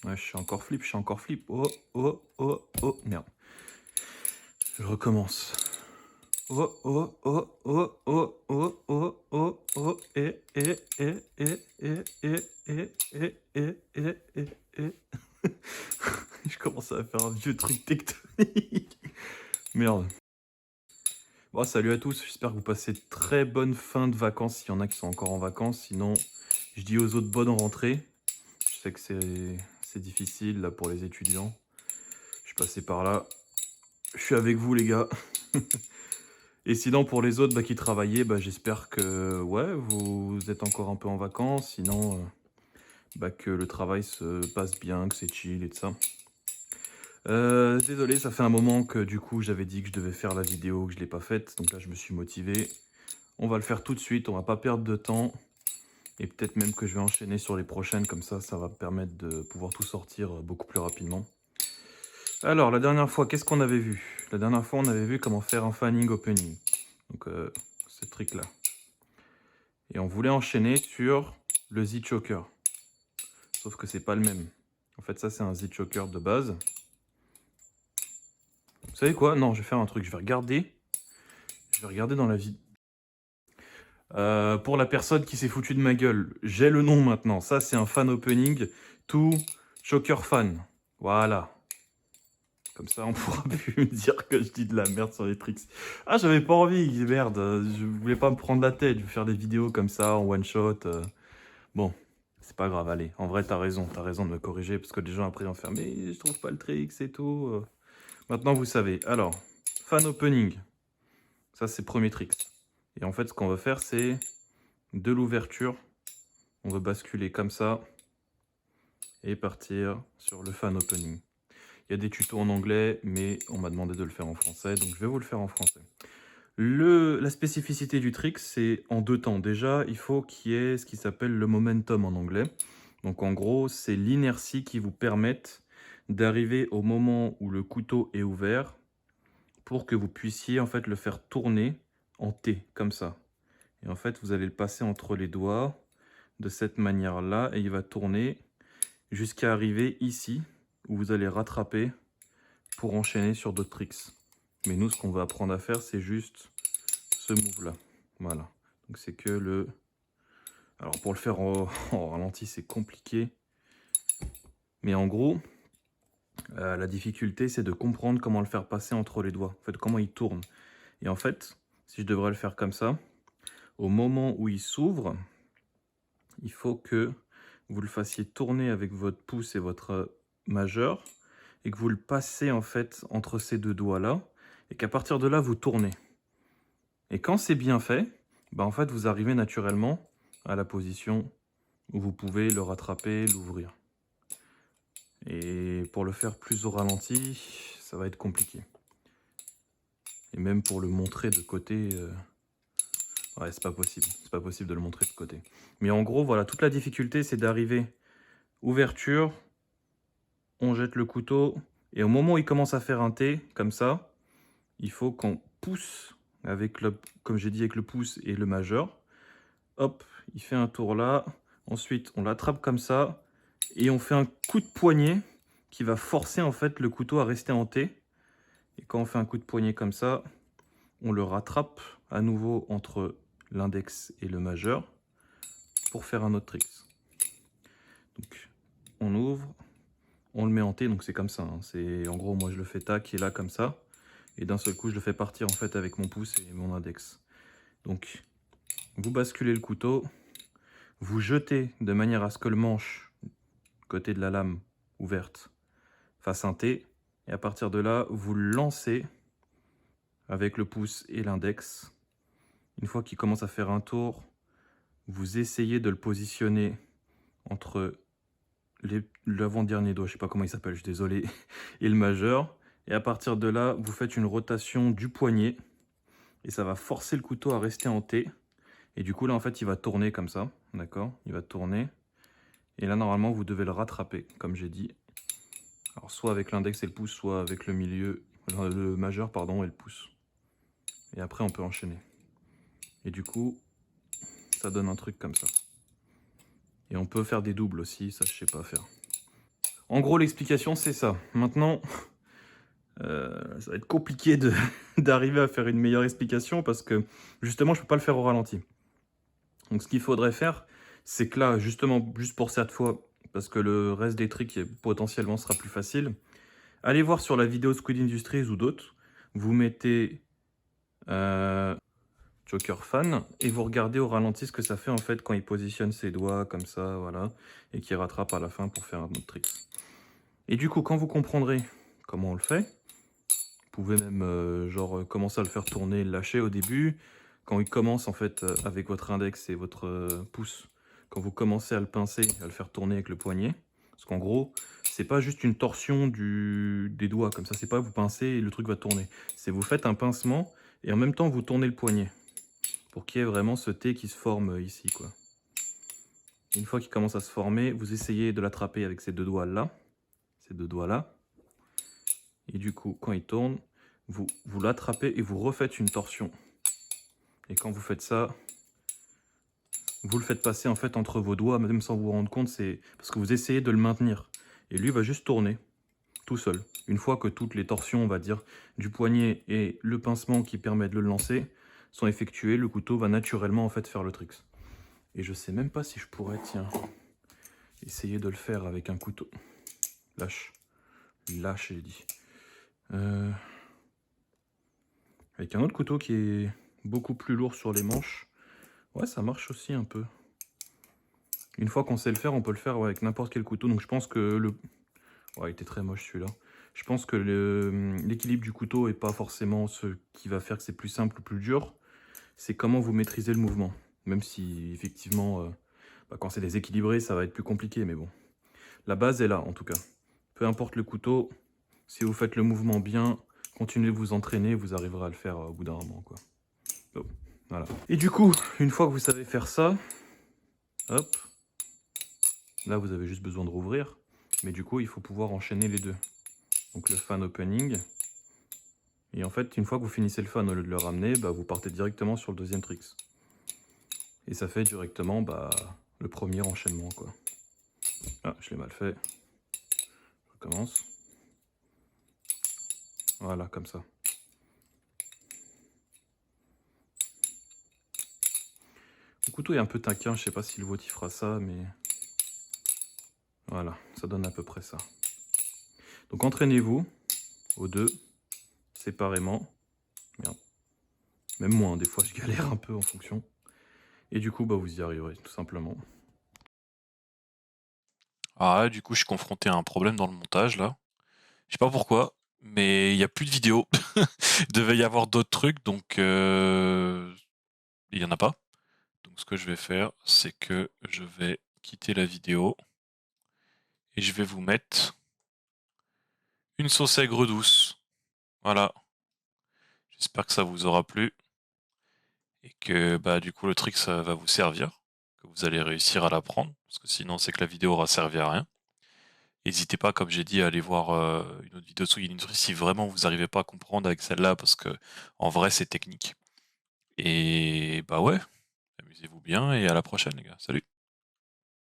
Ouais, je suis encore flip, je suis encore flip. Oh, oh, oh, oh, merde. Je recommence. Oh, oh, oh, oh, oh, oh, oh, oh, oh, et. Je commence à faire un vieux truc tectonique. Merde. Bon, salut à tous, j'espère que vous passez de très bonnes fins de vacances, s'il y en a qui sont encore en vacances. Sinon, je dis aux autres bonne rentrée. Je sais que c'est difficile là pour les étudiants. Je suis passé par là. Je suis avec vous les gars. Et sinon pour les autres qui travaillaient, j'espère que ouais, vous êtes encore un peu en vacances. Sinon, que le travail se passe bien, que c'est chill et tout ça. Désolé, ça fait un moment que du coup j'avais dit que je devais faire la vidéo, que je l'ai pas faite. Donc là je me suis motivé. On va le faire tout de suite, on va pas perdre de temps. Et peut-être même que je vais enchaîner sur les prochaines, comme ça va me permettre de pouvoir tout sortir beaucoup plus rapidement. Alors, la dernière fois, qu'est-ce qu'on avait vu? La dernière fois, on avait vu comment faire un fanning opening. Donc, ce trick-là. Et on voulait enchaîner sur le Z-Choker. Sauf que c'est pas le même. En fait, ça, c'est un Z-Choker de base. Vous savez quoi? Non, je vais faire un truc. Je vais regarder dans la vie. Pour la personne qui s'est foutue de ma gueule, j'ai le nom maintenant. Ça, c'est un fan opening to Choker fan. Voilà. Comme ça, on pourra plus me dire que je dis de la merde sur les tricks. Ah, j'avais pas envie, merde. Je voulais pas me prendre la tête. Je vais faire des vidéos comme ça, en one shot. Bon, c'est pas grave, allez. En vrai, t'as raison de me corriger. Parce que les gens après vont faire, mais je trouve pas le tricks et tout. Maintenant, vous savez. Alors, fan opening. Ça, c'est premier trick. Et en fait, ce qu'on va faire, c'est de l'ouverture. On va basculer comme ça. Et partir sur le fan opening. Il y a des tutos en anglais, mais on m'a demandé de le faire en français, donc je vais vous le faire en français. La spécificité du trick, c'est en deux temps. Déjà, il faut qu'il y ait ce qui s'appelle le momentum en anglais. Donc en gros, c'est l'inertie qui vous permette d'arriver au moment où le couteau est ouvert pour que vous puissiez en fait le faire tourner en T, comme ça. Et en fait, vous allez le passer entre les doigts de cette manière-là et il va tourner jusqu'à arriver ici où vous allez rattraper pour enchaîner sur d'autres tricks. Mais nous, ce qu'on va apprendre à faire, c'est juste ce move-là. Voilà. Donc c'est que le... Alors pour le faire en ralenti, c'est compliqué. Mais en gros, la difficulté, c'est de comprendre comment le faire passer entre les doigts. En fait, comment il tourne. Et en fait, si je devrais le faire comme ça, au moment où il s'ouvre, il faut que vous le fassiez tourner avec votre pouce et votre majeur et que vous le passez en fait entre ces deux doigts-là et qu'à partir de là, vous tournez. Et quand c'est bien fait, en fait, vous arrivez naturellement à la position où vous pouvez le rattraper, l'ouvrir. Et pour le faire plus au ralenti, ça va être compliqué. Et même pour le montrer de côté, ouais, c'est pas possible. C'est pas possible de le montrer de côté. Mais en gros, voilà, toute la difficulté, c'est d'arriver ouverture, on jette le couteau, et au moment où il commence à faire un T, comme ça, il faut qu'on pousse, avec le, comme j'ai dit, avec le pouce et le majeur. Hop, il fait un tour là. Ensuite, on l'attrape comme ça, et on fait un coup de poignet qui va forcer en fait le couteau à rester en T. Et quand on fait un coup de poignet comme ça, on le rattrape à nouveau entre l'index et le majeur pour faire un autre trick. Donc, on ouvre, on le met en T, donc c'est comme ça. Hein. C'est en gros, moi je le fais tac et là comme ça. Et d'un seul coup, je le fais partir en fait avec mon pouce et mon index. Donc, vous basculez le couteau, vous jetez de manière à ce que le manche, côté de la lame ouverte, fasse un T. Et à partir de là, vous le lancez avec le pouce et l'index. Une fois qu'il commence à faire un tour, vous essayez de le positionner entre l'avant-dernier doigt, je ne sais pas comment il s'appelle, je suis désolé, et le majeur. Et à partir de là, vous faites une rotation du poignet et ça va forcer le couteau à rester en T. Et du coup, là, en fait, il va tourner comme ça, d'accord? Il va tourner. Et là, normalement, vous devez le rattraper, comme j'ai dit. Alors, soit avec l'index et le pouce, soit avec le milieu, le majeur, pardon, et le pouce. Et après, on peut enchaîner. Et du coup, ça donne un truc comme ça. Et on peut faire des doubles aussi, ça, je sais pas faire. En gros, l'explication, c'est ça. Maintenant, ça va être compliqué d'arriver à faire une meilleure explication parce que justement, je peux pas le faire au ralenti. Donc, ce qu'il faudrait faire, c'est que là, justement, juste pour cette fois, parce que le reste des tricks potentiellement sera plus facile, allez voir sur la vidéo Squid Industries ou d'autres. Vous mettez Joker Fan et vous regardez au ralenti ce que ça fait en fait quand il positionne ses doigts comme ça, voilà, et qu'il rattrape à la fin pour faire un autre trick. Et du coup, quand vous comprendrez comment on le fait, vous pouvez même commencer à le faire tourner et le lâcher au début. Quand il commence en fait avec votre index et votre pouce, quand vous commencez à le pincer, à le faire tourner avec le poignet, parce qu'en gros, c'est pas juste une torsion des doigts comme ça, c'est pas vous pincez et le truc va tourner. C'est vous faites un pincement et en même temps vous tournez le poignet pour qu'il y ait vraiment ce T qui se forme ici, quoi. Une fois qu'il commence à se former, vous essayez de l'attraper avec ces deux doigts là, et du coup, quand il tourne, vous l'attrapez et vous refaites une torsion. Et quand vous faites ça, vous le faites passer en fait entre vos doigts, même sans vous rendre compte, c'est parce que vous essayez de le maintenir. Et lui va juste tourner, tout seul. Une fois que toutes les torsions, on va dire, du poignet et le pincement qui permet de le lancer sont effectuées, le couteau va naturellement en fait faire le trick. Et je sais même pas si je pourrais, tiens, essayer de le faire avec un couteau. Lâche. Lâche, j'ai dit. Avec un autre couteau qui est beaucoup plus lourd sur les manches. Ouais, ça marche aussi un peu. Une fois qu'on sait le faire, on peut le faire avec n'importe quel couteau. Donc je pense que le... Ouais, il était très moche celui-là. Je pense que l'équilibre du couteau est pas forcément ce qui va faire que c'est plus simple ou plus dur. C'est comment vous maîtrisez le mouvement. Même si, effectivement, quand c'est déséquilibré, ça va être plus compliqué. Mais bon, la base est là, en tout cas. Peu importe le couteau, si vous faites le mouvement bien, continuez de vous entraîner, vous arriverez à le faire au bout d'un moment, quoi. Oh, voilà. Et du coup, une fois que vous savez faire ça, hop, là vous avez juste besoin de rouvrir, mais du coup il faut pouvoir enchaîner les deux. Donc le fan opening, et en fait une fois que vous finissez le fan au lieu de le ramener, vous partez directement sur le deuxième trick. Et ça fait directement le premier enchaînement, quoi. Ah, je l'ai mal fait. Je recommence. Voilà, comme ça. Le couteau est un peu taquin, je sais pas si le vôtre il fera ça, mais voilà, ça donne à peu près ça. Donc entraînez-vous aux deux, séparément. Merde. Même moi, des fois je galère un peu en fonction. Et du coup, vous y arriverez, tout simplement. Ah ouais, du coup, je suis confronté à un problème dans le montage, là. Je sais pas pourquoi, mais il y a plus de vidéos. Il devait y avoir d'autres trucs, donc il y en a pas. Donc ce que je vais faire, c'est que je vais quitter la vidéo et je vais vous mettre une sauce aigre douce. Voilà. J'espère que ça vous aura plu et que du coup le trick ça va vous servir, que vous allez réussir à l'apprendre, parce que sinon c'est que la vidéo aura servi à rien. N'hésitez pas, comme j'ai dit, à aller voir une autre vidéo sur Guide si vraiment vous n'arrivez pas à comprendre avec celle-là, parce que en vrai c'est technique. Et ouais, amusez-vous bien et à la prochaine les gars. Salut!